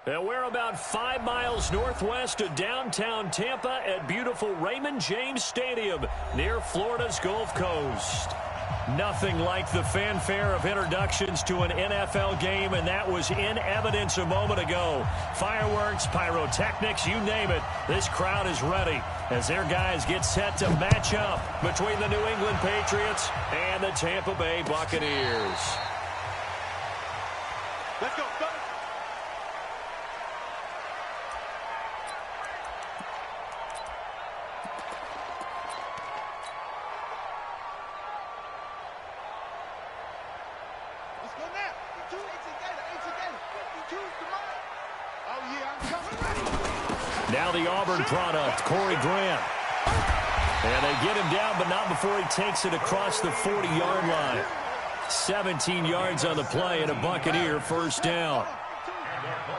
And we're about 5 miles northwest of downtown Tampa at beautiful Raymond James Stadium near Florida's Gulf Coast. Nothing like the fanfare of introductions to an NFL game, and that was in evidence a moment ago. Fireworks, pyrotechnics, you name it. This crowd is ready as their guys get set to match up between the New England Patriots and the Tampa Bay Buccaneers. Let's go. Now the Auburn product, Corey Grant. And they get him down, but not before he takes it across the 40-yard line. 17 yards on the play and a Buccaneer first down.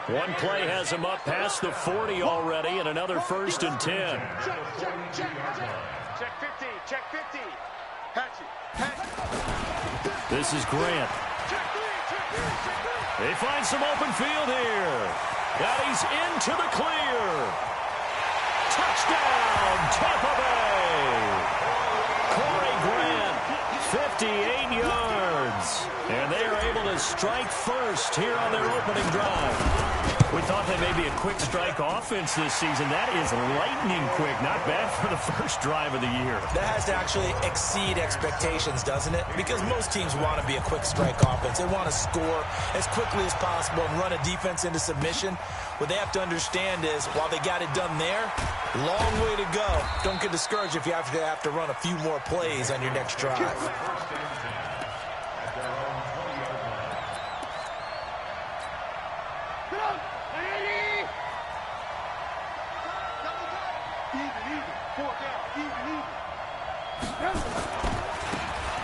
One play has him up past the 40 already, and another 1st and 10. Check 50, check 50. Hatch it. This is Grant. They find some open field here. And he's into the clear. Touchdown, Tampa Bay. Corey Grant, 58 yards. And they are able to strike first here on their opening drive. We thought that may be a quick strike offense this season. That is lightning quick. Not bad for the first drive of the year. That has to actually exceed expectations, doesn't it? Because most teams want to be a quick strike offense. They want to score as quickly as possible and run a defense into submission. What they have to understand is, while they got it done there, long way to go. Don't get discouraged if you have to run a few more plays on your next drive.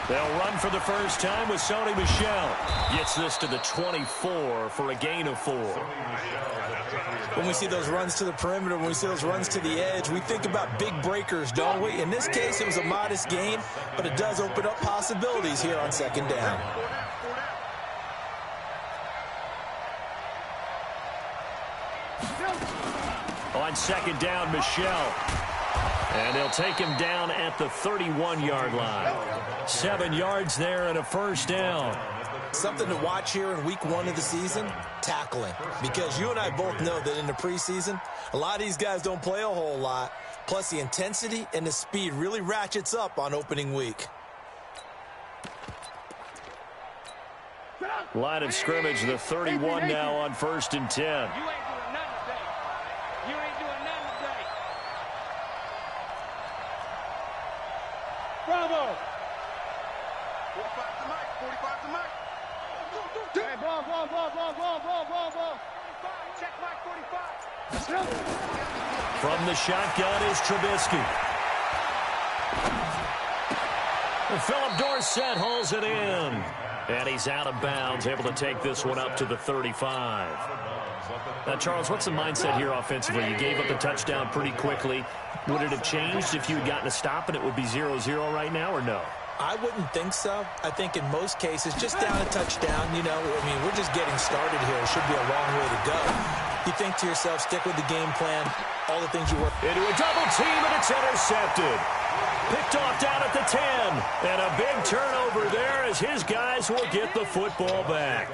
They'll run for the first time with Sony Michel. Gets this to the 24 for a gain of 4. When we see those runs to the perimeter, when we see those runs to the edge, we think about big breakers, don't we? In this case, it was a modest gain, but it does open up possibilities here on 2nd down. On 2nd down, Michel. And they'll take him down at the 31-yard line. 7 yards there and a first down. Something to watch here in week 1 of the season, tackling. Because you and I both know that in the preseason, a lot of these guys don't play a whole lot. Plus, the intensity and the speed really ratchets up on opening week. Line of scrimmage, the 31 now on 1st and 10. Bravo! 45 to Mike, 45 to Mike. Hey, ball. Check Mike, 45. From the shotgun is Trubisky. And Philip Dorsett hauls it in. And he's out of bounds, able to take this one up to the 35. Now, Charles, what's the mindset here offensively? You gave up the touchdown pretty quickly. Would it have changed if you had gotten a stop and it would be 0-0 right now, or no? I wouldn't think so. I think in most cases, just down a touchdown, we're just getting started here. It should be a long way to go. You think to yourself, stick with the game plan, all the things you work. Into a double team, and it's intercepted. Picked off down at the 10. And a big turnover there as his guys will get the football back.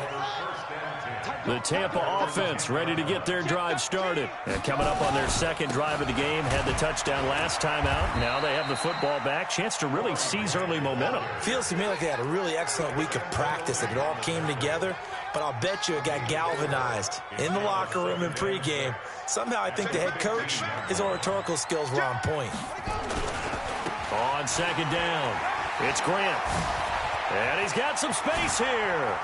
The Tampa offense ready to get their drive started. And coming up on their 2nd drive of the game, had the touchdown last time out. Now they have the football back. Chance to really seize early momentum. Feels to me like they had a really excellent week of practice, and it all came together. But I'll bet you it got galvanized in the locker room in pregame. Somehow I think the head coach, his oratorical skills were on point. On 2nd down, it's Grant. And he's got some space here.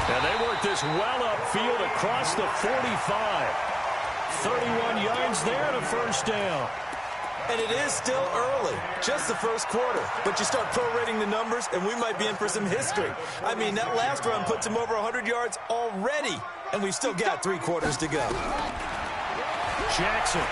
And they work this well upfield across the 45. 31 yards there and a first down. And it is still early, just the first quarter. But you start prorating the numbers, and we might be in for some history. I mean, that last run puts him over 100 yards already, and we've still got 3 quarters to go. Jackson.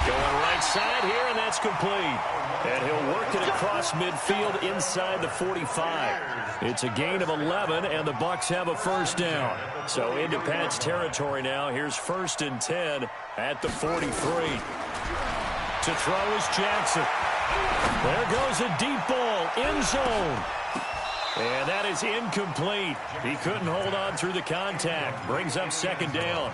Going right right side here, and that's complete. And he'll work it across midfield inside the 45. It's a gain of 11, and the Bucs have a first down. So into Pat's territory now. Here's 1st and 10 at the 43. To throw is Jackson. There goes a deep ball, end zone. And that is incomplete. He couldn't hold on through the contact. Brings up 2nd down.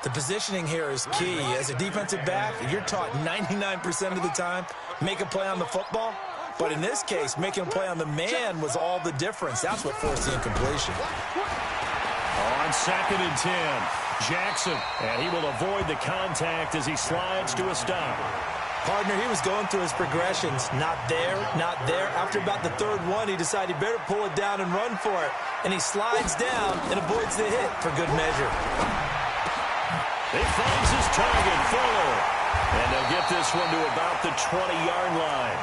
The positioning here is key. As a defensive back, you're taught 99% of the time, make a play on the football. But in this case, making a play on the man was all the difference. That's what forced the incompletion. On 2nd and 10, Jackson. And he will avoid the contact as he slides to a stop. Partner, he was going through his progressions. Not there, not there. After about the 3rd one, he decided he better pull it down and run for it. And he slides down and avoids the hit for good measure. He finds his target, Fuller. And they'll get this one to about the 20-yard line.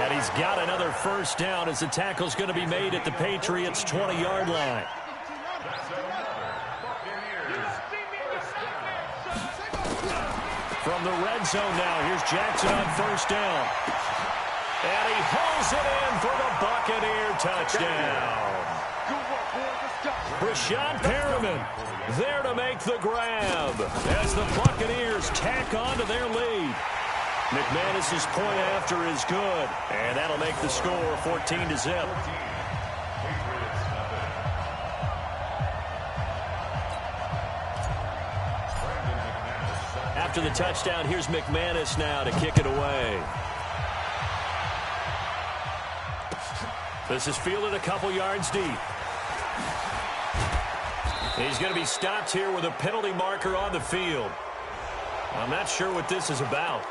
And he's got another first down as the tackle's going to be made at the Patriots' 20-yard line. From the red zone now, here's Jackson on first down. And he hauls it in for the Buccaneer touchdown. Brashad Perriman there to make the grab as the Buccaneers tack on to their lead. McManus's point after is good, and that'll make the score 14-0. After the touchdown, here's McManus now to kick it away. This is fielded a couple yards deep. He's going to be stopped here with a penalty marker on the field. I'm not sure what this is about.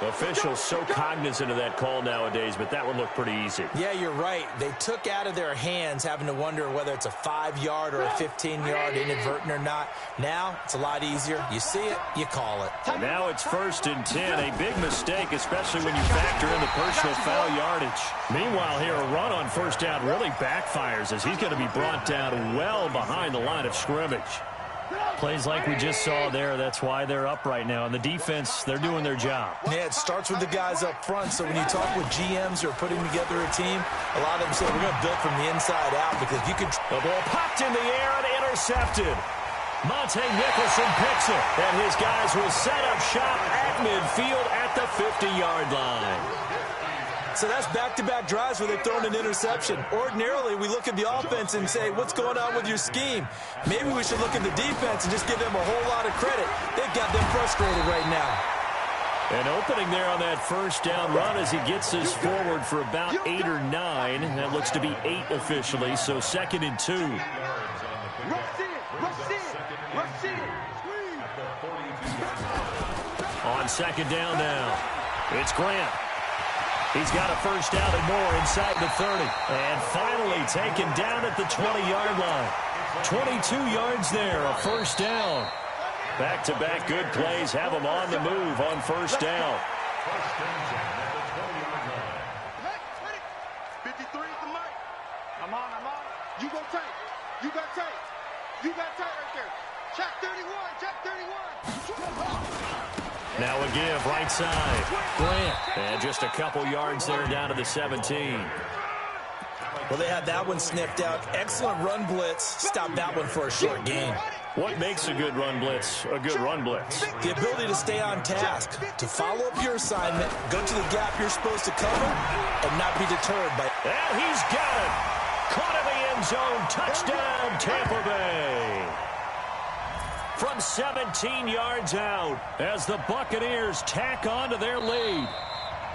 Officials so cognizant of that call nowadays, but that one looked pretty easy. Yeah, you're right. They took out of their hands having to wonder whether it's a 5-yard or a 15-yard inadvertent or not. Now, it's a lot easier. You see it, you call it. And now it's 1st and 10. A big mistake, especially when you factor in the personal foul yardage. Meanwhile, here, a run on first down really backfires as he's going to be brought down well behind the line of scrimmage. Plays like we just saw there, that's why they're up right now. And the defense, they're doing their job. Yeah, it starts with the guys up front. So when you talk with GMs who are putting together a team, a lot of them say, we're going to build from the inside out because you can... The ball popped in the air and intercepted. Monte Nicholson picks it. And his guys will set up shop at midfield at the 50-yard line. So that's back-to-back drives where they've thrown an interception. Ordinarily, we look at the offense and say, what's going on with your scheme? Maybe we should look at the defense and just give them a whole lot of credit. They've got them frustrated right now. An opening there on that first down run as he gets us forward for about 8 or 9. That looks to be 8 officially, so 2nd and 2. On 2nd down now, it's Grant. He's got a first down and more inside the 30. And finally taken down at the 20-yard line. 22 yards there, a first down. Back-to-back good plays have him on the move on first down. 53 at the mic. I'm on. You go tight. You got tight. You got tight right there. Check 31. Check 31. Now a give, right side. Grant. And just a couple yards there down to the 17. Well, they had that one sniffed out. Excellent run blitz. Stopped that one for a short gain. What makes a good run blitz a good run blitz? The ability to stay on task, to follow up your assignment, go to the gap you're supposed to cover, and not be deterred by... And he's got it. Caught in the end zone. Touchdown, Tampa Bay. From 17 yards out as the Buccaneers tack on to their lead.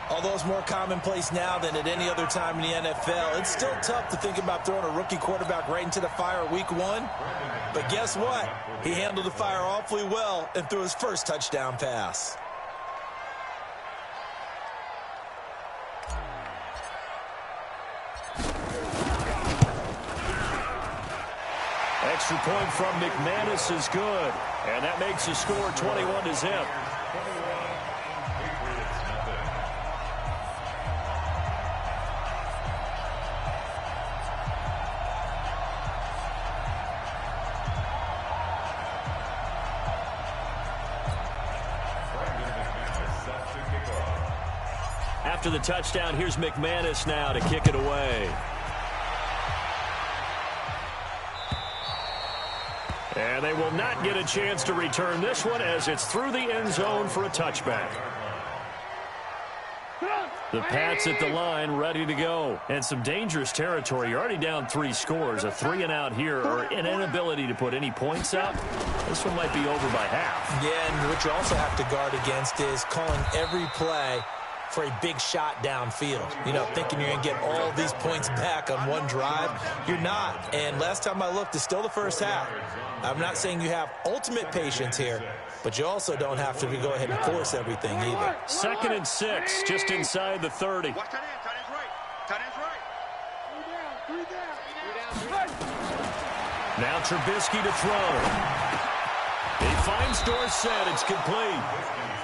Although it's more commonplace now than at any other time in the NFL, it's still tough to think about throwing a rookie quarterback right into the fire week 1. But guess what? He handled the fire awfully well and threw his first touchdown pass. Extra point from McManus is good. And that makes the score 21-0. After the touchdown, here's McManus now to kick it away. And they will not get a chance to return this one as it's through the end zone for a touchback. The Pats at the line, ready to go. And some dangerous territory. You're already down 3 scores. A 3-and-out here, or an inability to put any points up. This one might be over by half. Yeah, and what you also have to guard against is calling every play for a big shot downfield. You know, thinking you're going to get all these points back on one drive. You're not. And last time I looked, it's still the first half. I'm not saying you have ultimate patience here, but you also don't have to go ahead and force everything either. 2nd and 6, just inside the 30. Watch tight end. Tight end's right. Tight end's right. 3 down. 3 down. Now Trubisky to throw. He finds Dorsett. It's complete.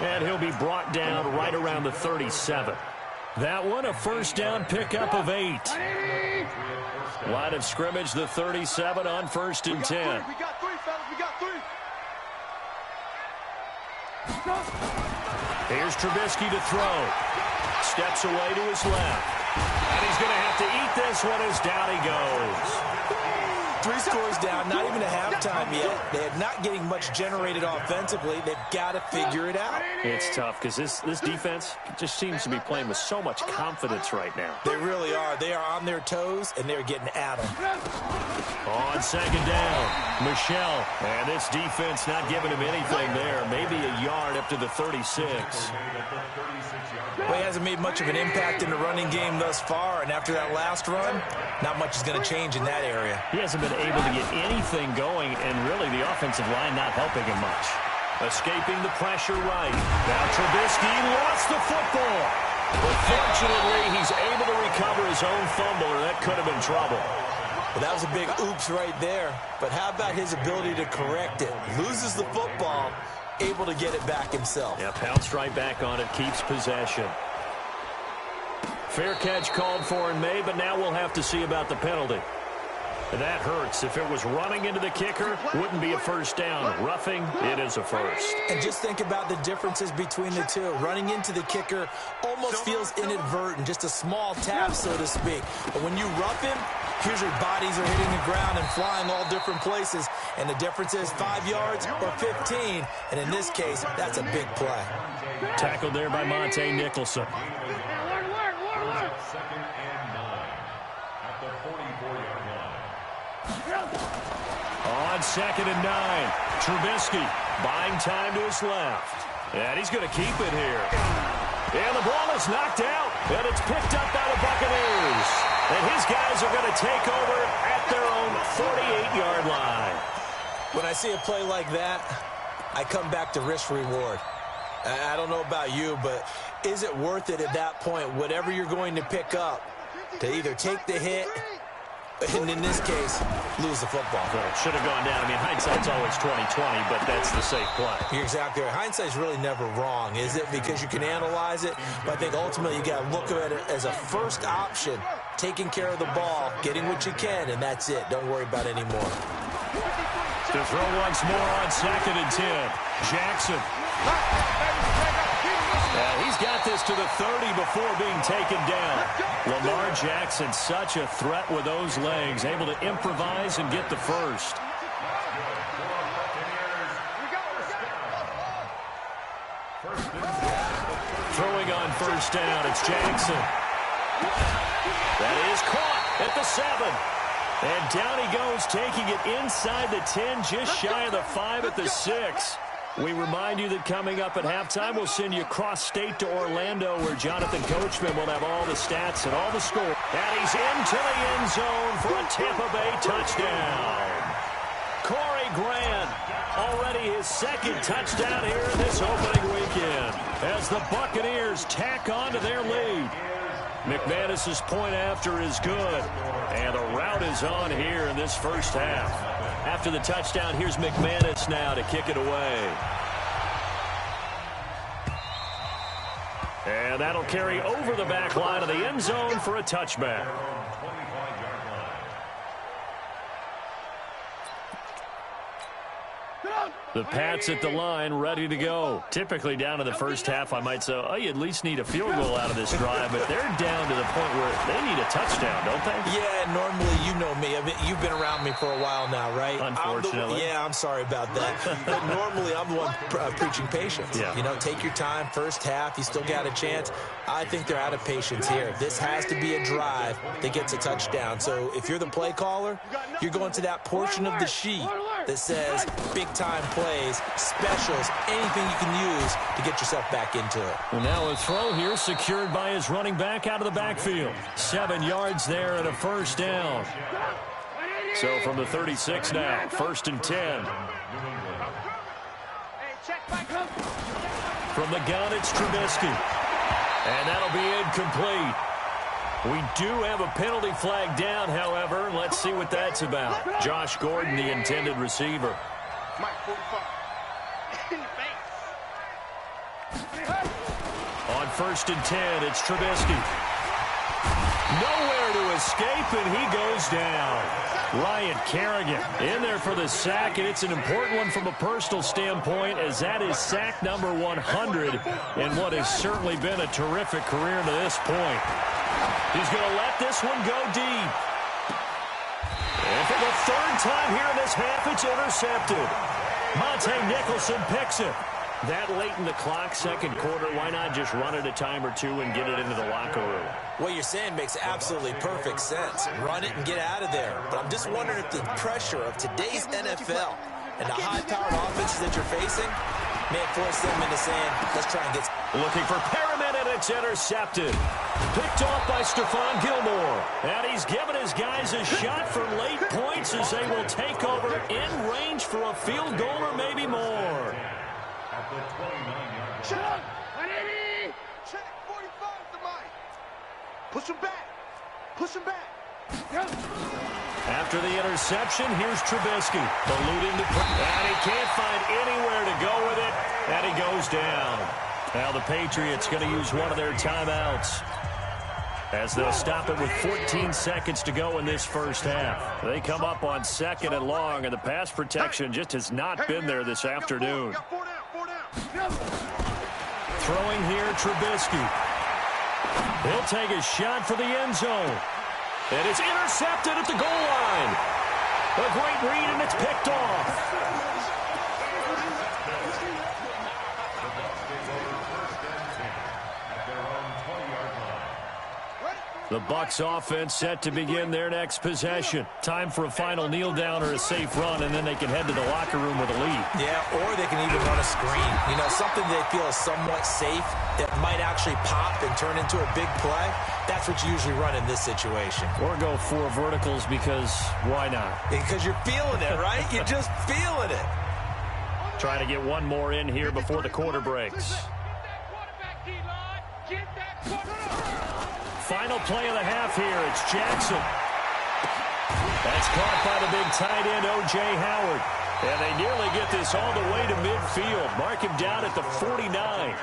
And he'll be brought down right around the 37. That one, a first down pickup of 8. Line of scrimmage, the 37 on 1st and 10. We got 3, fellas. We got 3. Here's Trubisky to throw. Steps away to his left. And he's going to have to eat this one as down he goes. 3 scores down, not even a halftime yet. They're not getting much generated offensively. They've got to figure it out. It's tough because this defense just seems to be playing with so much confidence right now. They really are. They are on their toes, and they're getting at them. On 2nd down, Michelle. And this defense not giving him anything there. Maybe a yard up to the 36. Well, he hasn't made much of an impact in the running game thus far, and after that last run, not much is going to change in that area. He hasn't been able to get anything going, and really the offensive line not helping him much. Escaping the pressure right. Now Trubisky lost the football. But fortunately, he's able to recover his own fumble, or that could have been trouble. Well, that was a big oops right there. But how about his ability to correct it? Loses the football, able to get it back himself. Yeah, pounced right back on it, keeps possession. Fair catch called for and made, but now we'll have to see about the penalty. That hurts. If it was running into the kicker, wouldn't be a first down. Roughing, it is a first. And just think about the differences between the two. Running into the kicker almost feels inadvertent, just a small tap, so to speak. But when you rough him, here's your bodies are hitting the ground and flying all different places. And the difference is 5 yards or 15. And in this case, that's a big play. Tackled there by Monte Nicholson. On 2nd and 9, Trubisky buying time to his left. And he's going to keep it here. And the ball is knocked out, and it's picked up by the Buccaneers. And his guys are going to take over at their own 48-yard line. When I see a play like that, I come back to risk-reward. I don't know about you, but is it worth it at that point, whatever you're going to pick up, to either take the hit, and in this case, lose the football? Well, it should have gone down. I mean, hindsight's always 20/20, but that's the safe play. You're exactly right. Hindsight's really never wrong, is it? Because you can analyze it, but I think ultimately you got to look at it as a first option, taking care of the ball, getting what you can, and that's it. Don't worry about it anymore. To throw once more on 2nd and 10. Jackson. He's got this to the 30 before being taken down. Lamar Jackson, such a threat with those legs, able to improvise and get the first. Throwing on first down, it's Jackson. That is caught at the 7. And down he goes, taking it inside the 10, just shy of the 5 at the 6. We remind you that coming up at halftime, we'll send you cross-state to Orlando, where Jonathan Coachman will have all the stats and all the score. And he's into the end zone for a Tampa Bay touchdown. Corey Grant, already his 2nd touchdown here in this opening weekend, as the Buccaneers tack on to their lead. McManus's point after is good, and the route is on here in this first half. After the touchdown, here's McManus now to kick it away. And that'll carry over the back line of the end zone for a touchback. The Pats at the line, ready to go. Typically down to the first half, I might say, oh, you at least need a field goal out of this drive, but they're down to the point where they need a touchdown, don't they? Yeah, normally you know me. I mean, you've been around me for a while now, right? Unfortunately. I'm sorry about that. But normally I'm the one preaching patience. Yeah. You know, take your time, first half, you still got a chance. I think they're out of patience here. This has to be a drive that gets a touchdown. So if you're the play caller, you're going to that portion of the sheet that says big-time plays, specials, anything you can use to get yourself back into it. Well, now a throw here secured by his running back out of the backfield. 7 yards there and a first down. So from the 36 now, 1st and 10. From the gun, it's Trubisky. And that'll be incomplete. We do have a penalty flag down, however. Let's see what that's about. Josh Gordon, the intended receiver. On 1st and 10, it's Trubisky. Nowhere to escape, and he goes down. Ryan Kerrigan in there for the sack, and it's an important one from a personal standpoint, as that is sack number 100 in what has certainly been a terrific career to this point. He's going to let this one go deep. And for the 3rd time here in this half, it's intercepted. Monte Nicholson picks it. That late in the clock, 2nd quarter, why not just run it a time or two and get it into the locker room? What you're saying makes absolutely perfect sense. Run it and get out of there. But I'm just wondering if the pressure of today's NFL and the high-powered offenses that you're facing may force them into saying, let's try and get... Looking for Perriman, and it's intercepted. Picked off by Stephon Gilmore. And he's given his guys a shot for late points as they will take over in range for a field goal or maybe more. Check. 180. Check. 45 to Mike. Push him back. Push him back. After the interception, here's Trubisky. Alluding to... And he can't find anywhere to go with it. And he goes down. Now the Patriots going to use one of their timeouts, as they'll stop it with 14 seconds to go in this first half. They come up on 2nd and long, and the pass protection just has not been there this afternoon. Throwing here, Trubisky. He'll take a shot for the end zone. And it's intercepted at the goal line. A great read, and it's picked off. The Bucs offense set to begin their next possession. Time for a final kneel down or a safe run, and then they can head to the locker room with a lead. Yeah, or they can even run a screen. You know, something they feel is somewhat safe that might actually pop and turn into a big play. That's what you usually run in this situation. Or go 4 verticals, because why not? Because you're feeling it, right? You're just feeling it. Trying to get one more in here before the quarter breaks. Final play of the half here. It's Jackson. That's caught by the big tight end, O.J. Howard. And they nearly get this all the way to midfield. Mark him down at the 49.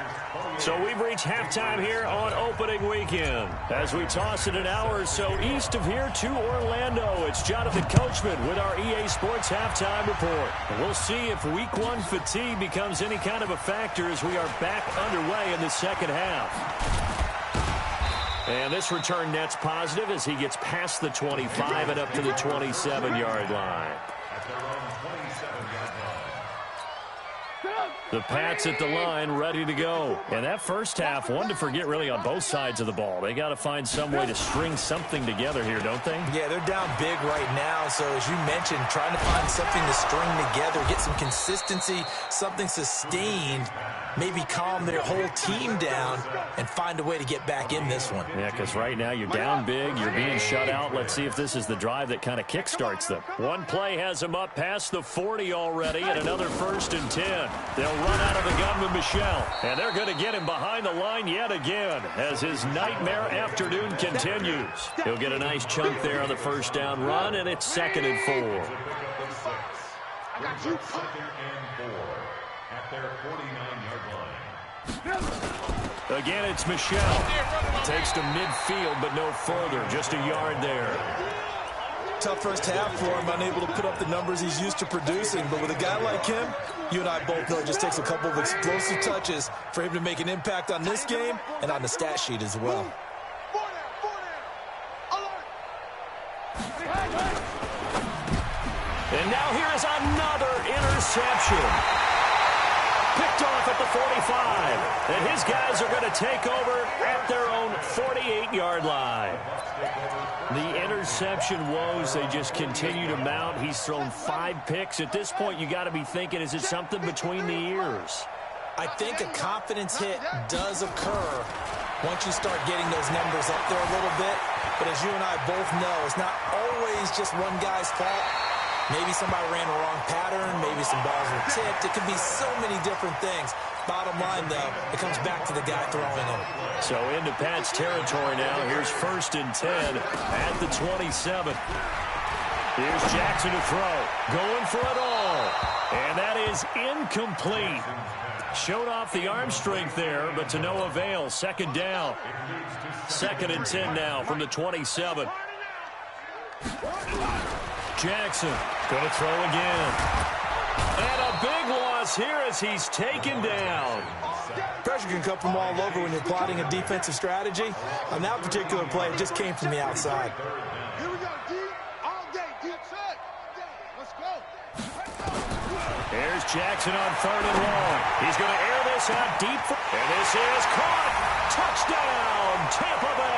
So we've reached halftime here on opening weekend. As we toss it an hour or so east of here to Orlando, it's Jonathan Coachman with our EA Sports Halftime Report. And we'll see if Week 1 fatigue becomes any kind of a factor as we are back underway in the second half. And this return net's positive as he gets past the 25 and up to the 27-yard line. The Pats at the line, ready to go. And that first half, one to forget really on both sides of the ball. They got to find some way to string something together here, don't they? Yeah, they're down big right now. So as you mentioned, trying to find something to string together, get some consistency, something sustained, maybe calm their whole team down and find a way to get back in this one. Yeah, because right now you're down big, you're being shut out. Let's see if this is the drive that kind of kickstarts them. One play has them up past the 40 already, and another 1st and 10. They'll run out of the gun with Michel, and they're going to get him behind the line yet again as his nightmare afternoon continues. He'll get a nice chunk there on the first down run, and it's 2nd and 4. I got you. At their 49-yard line. Again, it's Michel. Takes to midfield, but no further. Just a yard there. tough first half for him, unable to put up the numbers he's used to producing. But with a guy like him, you and I both know it just takes a couple of explosive touches for him to make an impact on this game and on the stat sheet as well. And now here is another interception. Picked off at the 45. And his guys are going to take over at their own 48-yard line. The interception woes, they just continue to mount. He's thrown 5 picks. At this point, you got to be thinking, is it something between the ears? I think a confidence hit does occur once you start getting those numbers up there a little bit. But as you and I both know, it's not always just one guy's fault. Maybe somebody ran the wrong pattern. Maybe some balls were tipped. It could be so many different things. Bottom line, though, it comes back to the guy throwing them. So into Pat's territory now. Here's 1st and 10 at the 27. Here's Jackson to throw. Going for it all. And that is incomplete. Showed off the arm strength there, but to no avail. 2nd down. 2nd and 10 now from the 27. Jackson going to throw again. And a big loss here as he's taken down. Pressure can come from all over when you're plotting a defensive strategy. On that particular play, it just came from the outside. Here we go, D. All day, deep set. Let's go. Here's Jackson on 3rd and long. He's going to air this out deep. And this is caught. Touchdown, Tampa Bay.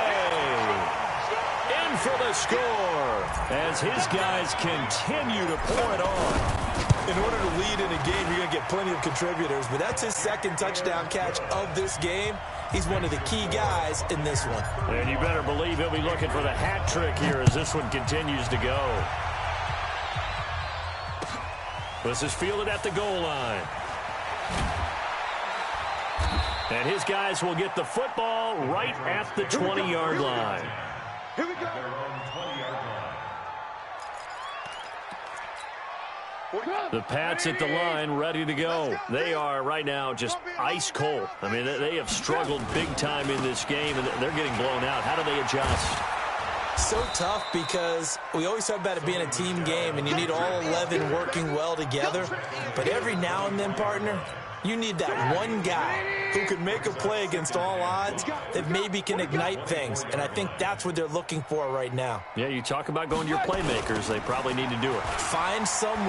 In for the score as his guys continue to pour it on. In order to lead in a game, you're going to get plenty of contributors, but that's his 2nd touchdown catch of this game. He's one of the key guys in this one. And you better believe he'll be looking for the hat trick here as this one continues to go. This is fielded at the goal line. And his guys will get the football right at the 20-yard line. Here we go. The Pats at the line, ready to go. They are right now just ice cold. I mean, they have struggled big time in this game, and they're getting blown out. How do they adjust? So tough because we always talk about it being a team game, and you need all 11 working well together. But every now and then, partner, you need that one guy who can make a play against all odds that maybe can ignite things. And I think that's what they're looking for right now. Yeah, you talk about going to your playmakers. They probably need to do it. Find someone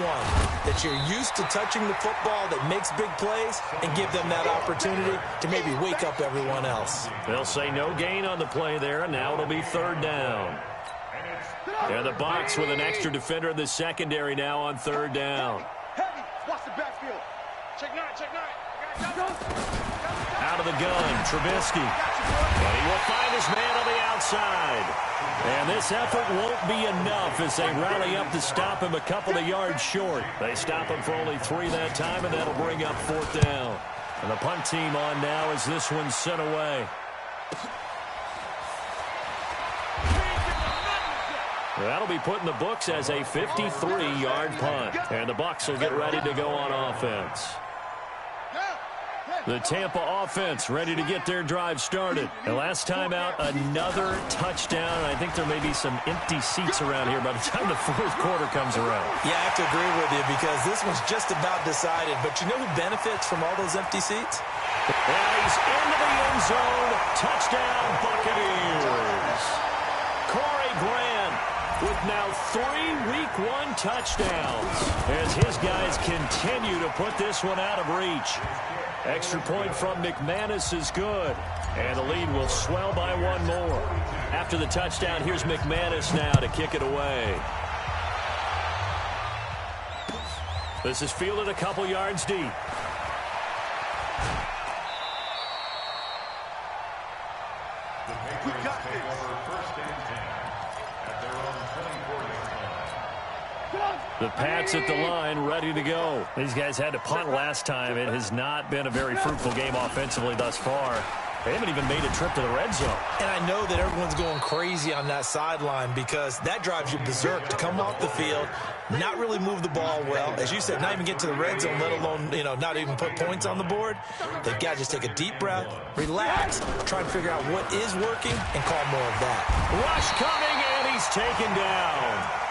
that you're used to touching the football that makes big plays and give them that opportunity to maybe wake up everyone else. They'll say no gain on the play there, and now it'll be 3rd down. And the box with an extra defender in the secondary now on 3rd down. Heavy. Watch the backfield. Check 9, check 9. Out of the gun, Trubisky. And he will find his man on the outside. And this effort won't be enough as they rally up to stop him a couple of yards short. They stop him for only 3 that time, and that'll bring up 4th down. And the punt team on now as this one's sent away. That'll be put in the books as a 53-yard punt. And the Bucs will get ready to go on offense. The Tampa offense ready to get their drive started. And last time out, another touchdown. I think there may be some empty seats around here by the time the 4th quarter comes around. Yeah, I have to agree with you because this one's just about decided. But you know who benefits from all those empty seats? And he's into the end zone. Touchdown, Buccaneers. Corey Grant with now 3 Week 1 touchdowns as his guys continue to put this one out of reach. Extra point from McManus is good, and the lead will swell by 1 more. After the touchdown, here's McManus now to kick it away. This is fielded a couple yards deep. We got this. The Pats at the line, ready to go. These guys had to punt last time. It has not been a very fruitful game offensively thus far. They haven't even made a trip to the red zone. And I know that everyone's going crazy on that sideline because that drives you berserk to come off the field, not really move the ball well. As you said, not even get to the red zone, let alone, not even put points on the board. They've got to just take a deep breath, relax, try and figure out what is working, and call more of that. Rush coming, and he's taken down.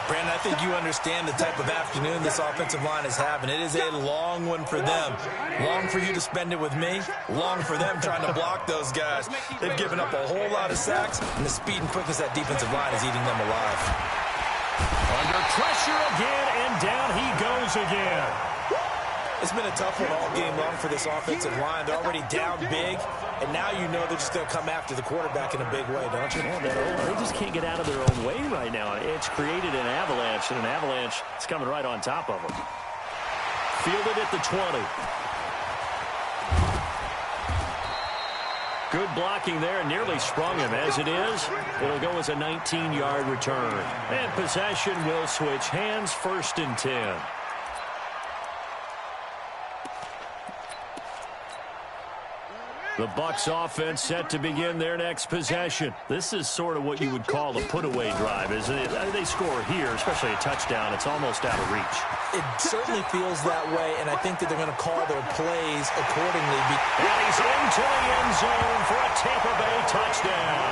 Brandon, I think you understand the type of afternoon this offensive line is having. It is a long one for them. Long for you to spend it with me. Long for them trying to block those guys. They've given up a whole lot of sacks, and the speed and quickness of that defensive line is eating them alive. Under pressure again, and down he goes again. It's been a tough one all game long for this offensive line. They're already down big, and now you know they're just going to come after the quarterback in a big way, don't you? They just can't get out of their own way right now. It's created an avalanche, and an avalanche is coming right on top of them. Fielded at the 20. Good blocking there, nearly sprung him. As it is, it'll go as a 19-yard return. And possession will switch hands, 1st and 10. The Bucs offense set to begin their next possession. This is sort of what you would call a put-away drive, isn't it? They score here, especially a touchdown. It's almost out of reach. It certainly feels that way, and I think that they're going to call their plays accordingly. And he's into the end zone for a Tampa Bay touchdown.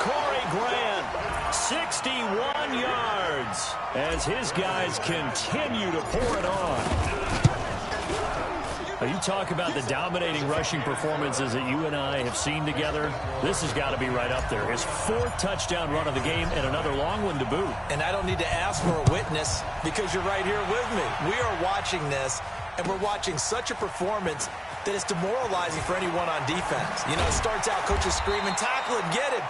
Corey Grant, 61 yards, as his guys continue to pour it on. You talk about the dominating rushing performances that you and I have seen together. This has got to be right up there. His 4th touchdown run of the game and another long one to boot. And I don't need to ask for a witness because you're right here with me. We are watching this, and we're watching such a performance that it's demoralizing for anyone on defense. You know, it starts out, coaches screaming, tackle him, get him.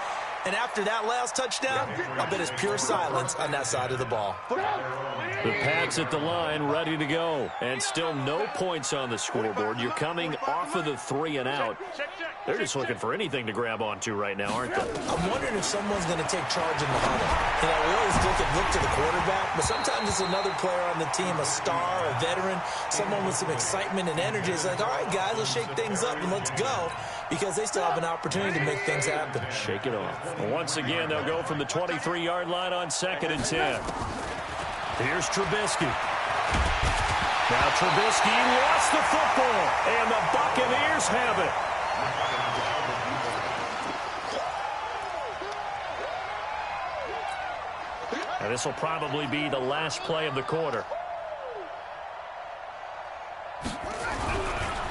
And after that last touchdown, I bet it's pure silence on that side of the ball. The Pats at the line, ready to go. And still no points on the scoreboard. You're coming off of the 3 and out. They're just looking for anything to grab onto right now, aren't they? I'm wondering if someone's going to take charge in the huddle. You know, we always look to the quarterback, but sometimes it's another player on the team, a star, a veteran, someone with some excitement and energy. It's like, all right, guys, let's shake things up and let's go, because they still have an opportunity to make things happen. Shake it off. Once again, they'll go from the 23-yard line on 2nd and 10. Here's Trubisky. Now Trubisky lost the football, and the Buccaneers have it. Now this will probably be the last play of the quarter.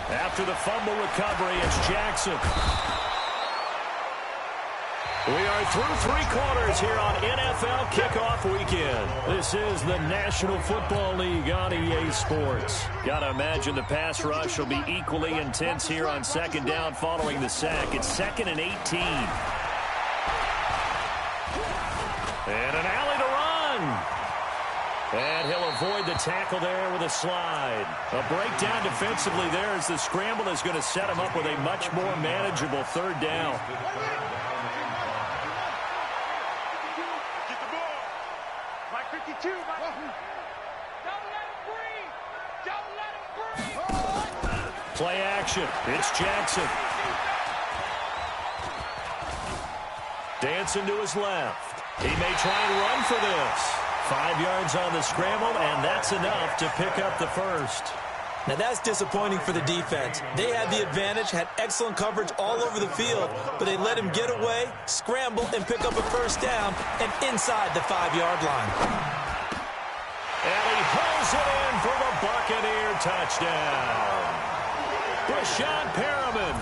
After the fumble recovery, it's Jackson. We are through 3 quarters here on NFL Kickoff Weekend. This is the National Football League on EA Sports. Gotta imagine the pass rush will be equally intense here on 2nd down following the sack. It's 2nd and 18. And an alley to run. And he'll avoid the tackle there with a slide. A breakdown defensively there as the scramble is going to set him up with a much more manageable 3rd down. Play action. It's Jackson. Dancing to his left. He may try and run for this. 5 yards on the scramble, and that's enough to pick up the 1st. Now that's disappointing for the defense. They had the advantage, had excellent coverage all over the field, but they let him get away, scramble, and pick up a 1st down, and inside the 5-yard line. And he hauls it in for the Buccaneer touchdown. Brashad Perriman,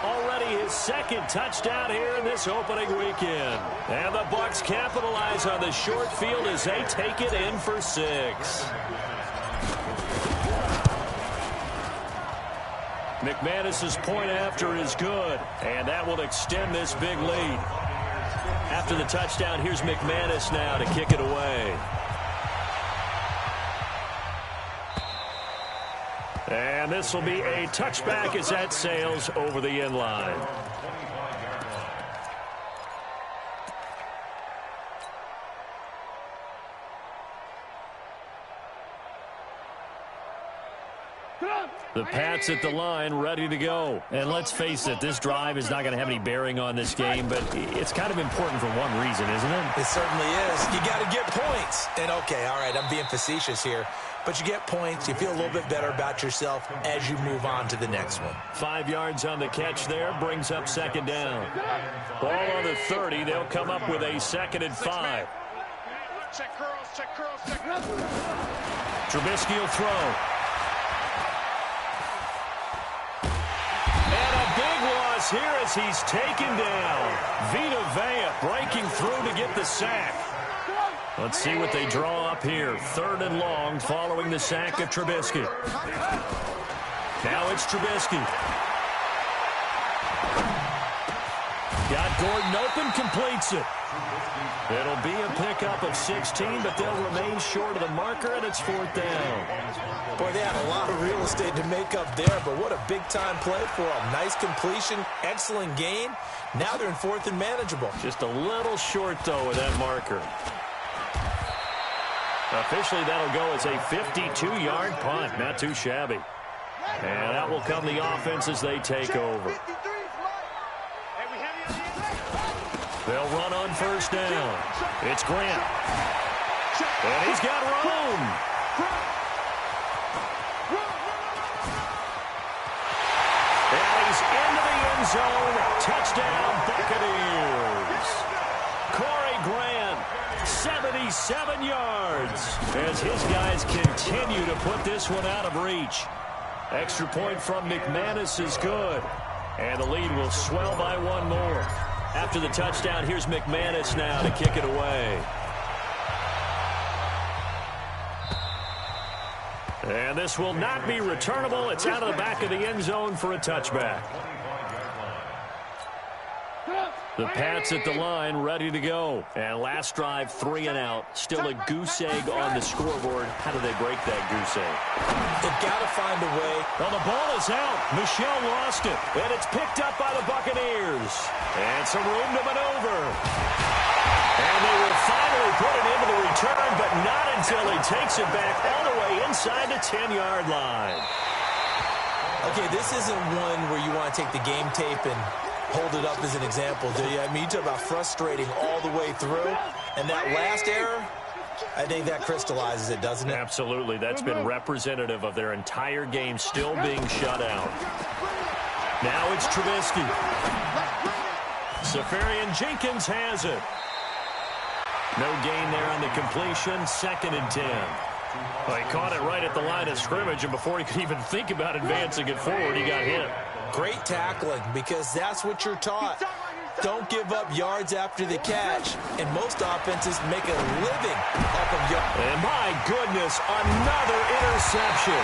already his 2nd touchdown here in this opening weekend. And the Bucs capitalize on the short field as they take it in for 6. McManus's point after is good, and that will extend this big lead. After the touchdown, here's McManus now to kick it away. And this will be a touchback as that sails over the end line. The Pats at the line, ready to go. And let's face it, this drive is not going to have any bearing on this game, but it's kind of important for one reason, isn't it? It certainly is. You got to get points. And, okay, all right, I'm being facetious here. But you get points, you feel a little bit better about yourself as you move on to the next one. 5 yards on the catch there, brings up 2nd down. Ball on the 30, they'll come up with a 2nd and 5. Check curls, check curls, check curls. Trubisky will throw. And a big loss here as he's taken down. Vita Vea breaking through to get the sack. Let's see what they draw up here. 3rd and long following the sack of Trubisky. Now it's Trubisky. Got Gordon open, completes it. It'll be a pickup of 16, but they'll remain short of the marker, and it's 4th down. Boy, they had a lot of real estate to make up there, but what a big-time play for them. Nice completion, excellent gain. Now they're in 4th and manageable. Just a little short, though, with that marker. Officially, that'll go as a 52-yard punt. Not too shabby. And that will come the offense as they take over. They'll run on 1st down. It's Grant. And he's got room. And he's into the end zone. Touchdown, Buccaneers. Corey Grant, 77 yards. As his guys continue to put this one out of reach. Extra point from McManus is good. And the lead will swell by 1 more. After the touchdown, here's McManus now to kick it away. And this will not be returnable. It's out of the back of the end zone for a touchback. The Pats at the line, ready to go. And last drive, 3 and out. Still a goose egg on the scoreboard. How do they break that goose egg? They've got to find a way. Well, the ball is out. Michel lost it. And it's picked up by the Buccaneers. And some room to maneuver. And they will finally put it into the return, but not until he takes it back all the way inside the 10-yard line. Okay, this isn't one where you want to take the game tape and hold it up as an example, do you? I mean, you talk about frustrating all the way through. And that last error, I think that crystallizes it, doesn't it? Absolutely. That's been representative of their entire game still being shut out. Now it's Trubisky. Safarian Jenkins has it. No gain there on the completion. 2nd and 10. Well, he caught it right at the line of scrimmage, and before he could even think about advancing it forward, he got hit. Great tackling, because that's what you're taught. Don't give up yards after the catch, and most offenses make a living off of yards. And my goodness, another interception.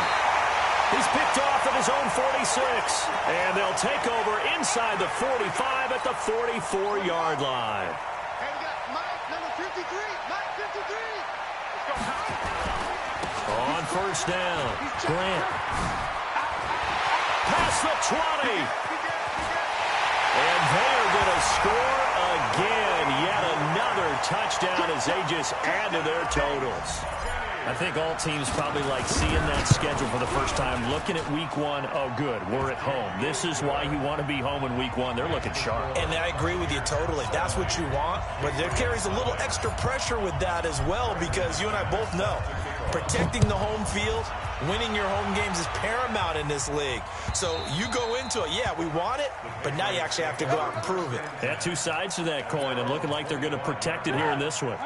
He's picked off at his own 46, and they'll take over inside the 45 at the 44-yard line. Hey, we got Mike, number 53. Mike, 53. Let's go, Mike. On 1st down, Grant. Past the 20. And they are going to score again. Yet another touchdown as they just add to their totals. I think all teams probably like seeing that schedule for the first time, looking at week 1. Oh, good, we're at home. This is why you want to be home in week 1. They're looking sharp. And I agree with you totally. That's what you want. But there carries a little extra pressure with that as well, because you and I both know protecting the home field, winning your home games is paramount in this league. So you go into it, yeah, we want it, but now you actually have to go out and prove it. Yeah, 2 sides to that coin, and looking like they're going to protect it here in this one.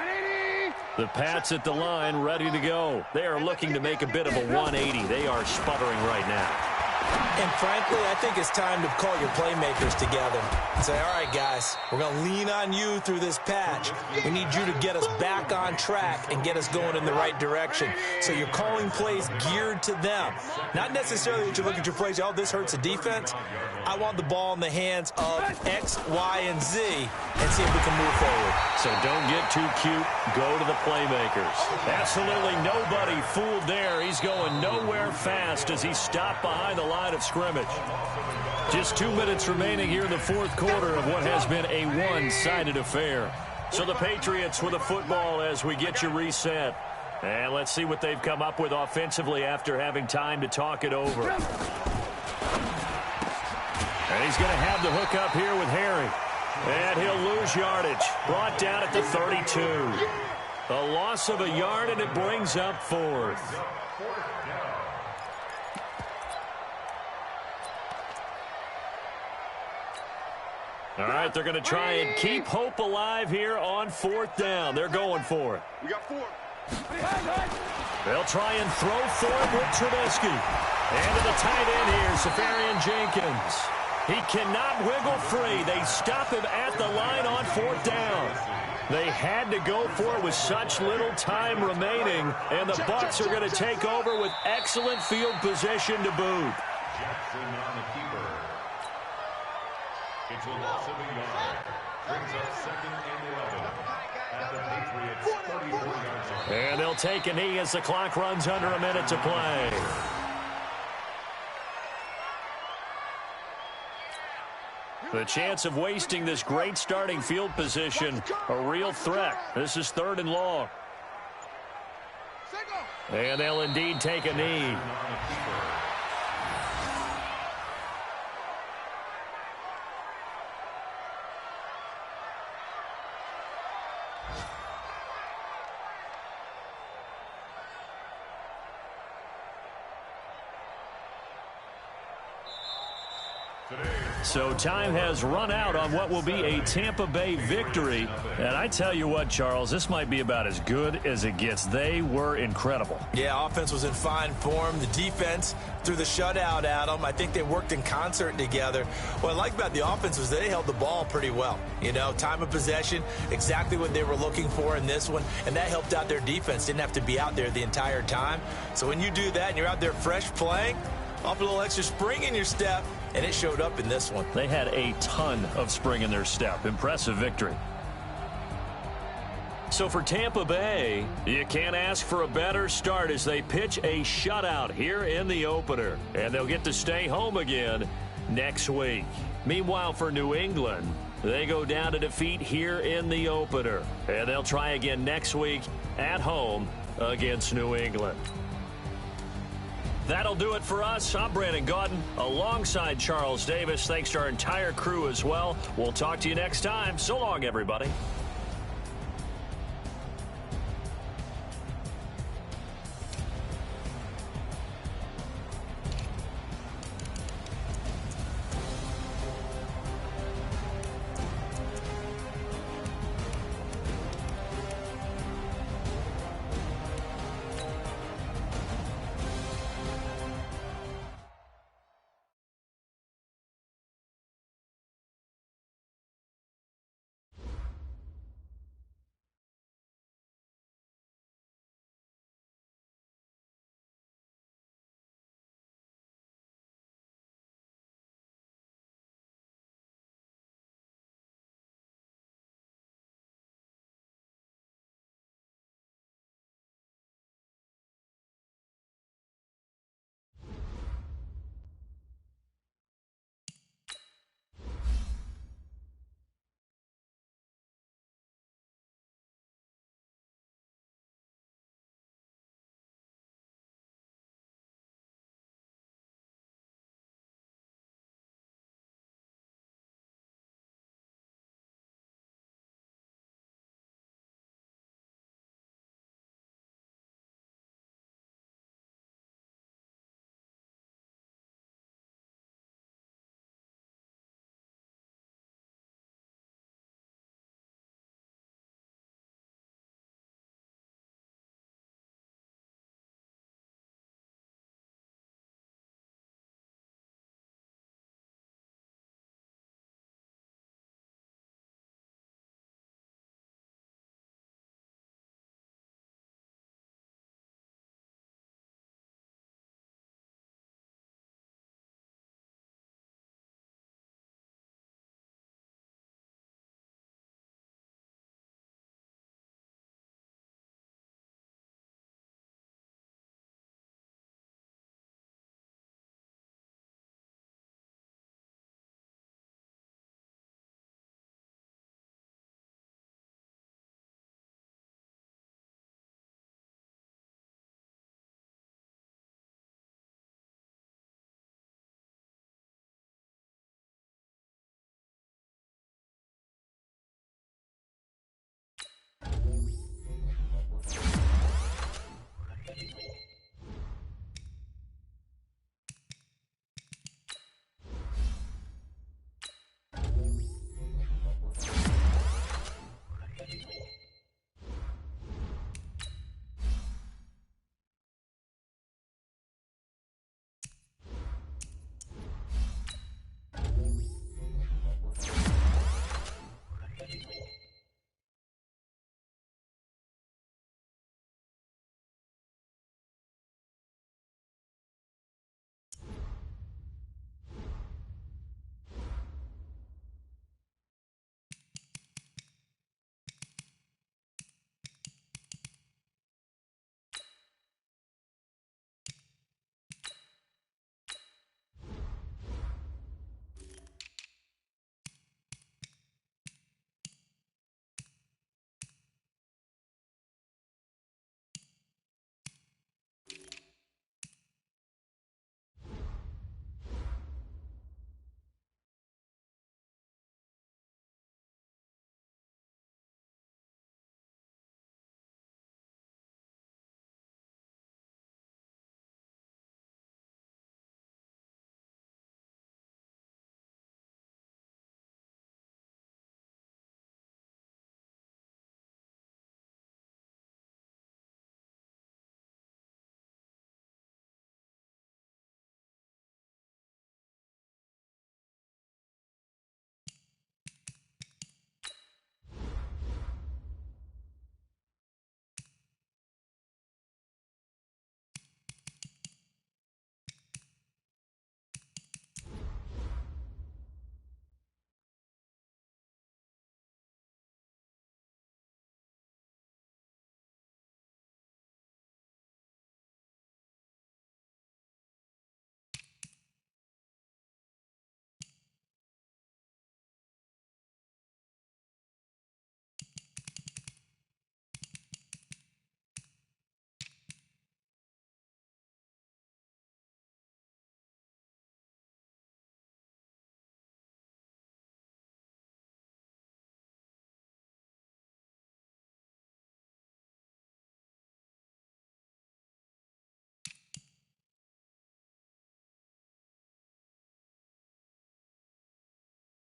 The Pats at the line, ready to go. They are looking to make a bit of a 180. They are sputtering right now. And frankly, I think it's time to call your playmakers together and say, all right, guys, we're going to lean on you through this patch. We need you to get us back on track and get us going in the right direction. So you're calling plays geared to them. Not necessarily that you look at your plays, oh, this hurts the defense. I want the ball in the hands of X, Y, and Z and see if we can move forward. So don't get too cute. Go to the playmakers. Absolutely nobody fooled there. He's going nowhere fast as he stopped behind the line of scrimmage. Just 2 minutes remaining here in the 4th quarter of what has been a one-sided affair. So the Patriots with a football as we get you reset. And let's see what they've come up with offensively after having time to talk it over. And he's going to have the hook up here with Harry. And he'll lose yardage. Brought down at the 32. A loss of a yard, and it brings up 4th. All right, they're going to try and keep hope alive here on 4th down. They're going for it. We got 4. They'll try and throw for it with Trubisky. And to the tight end here, Safarian Jenkins. He cannot wiggle free. They stop him at the line on 4th down. They had to go for it with such little time remaining, and the Bucs are going to take over with excellent field position to boot. Jackson on the keeper. It's a loss of a yard. Brings up 2nd and 11 at the Patriots' 34-yard line. And they'll take a knee as the clock runs under a minute to play. The chance of wasting this great starting field position, a real threat. This is 3rd and long. And they'll indeed take a knee. So time has run out on what will be a Tampa Bay victory. And I tell you what, Charles, this might be about as good as it gets. They were incredible. Yeah, offense was in fine form. The defense threw the shutout at them. I think they worked in concert together. What I like about the offense was they held the ball pretty well. You know, time of possession, exactly what they were looking for in this one. And that helped out their defense. Didn't have to be out there the entire time. So when you do that and you're out there fresh playing, off a little extra spring in your step, and it showed up in this one. They had a ton of spring in their step. Impressive victory. So for Tampa Bay, you can't ask for a better start as they pitch a shutout here in the opener. And they'll get to stay home again next week. Meanwhile, for New England, they go down to defeat here in the opener. And they'll try again next week at home against New England. That'll do it for us. I'm Brandon Gaudin alongside Charles Davis. Thanks to our entire crew as well. We'll talk to you next time. So long, everybody.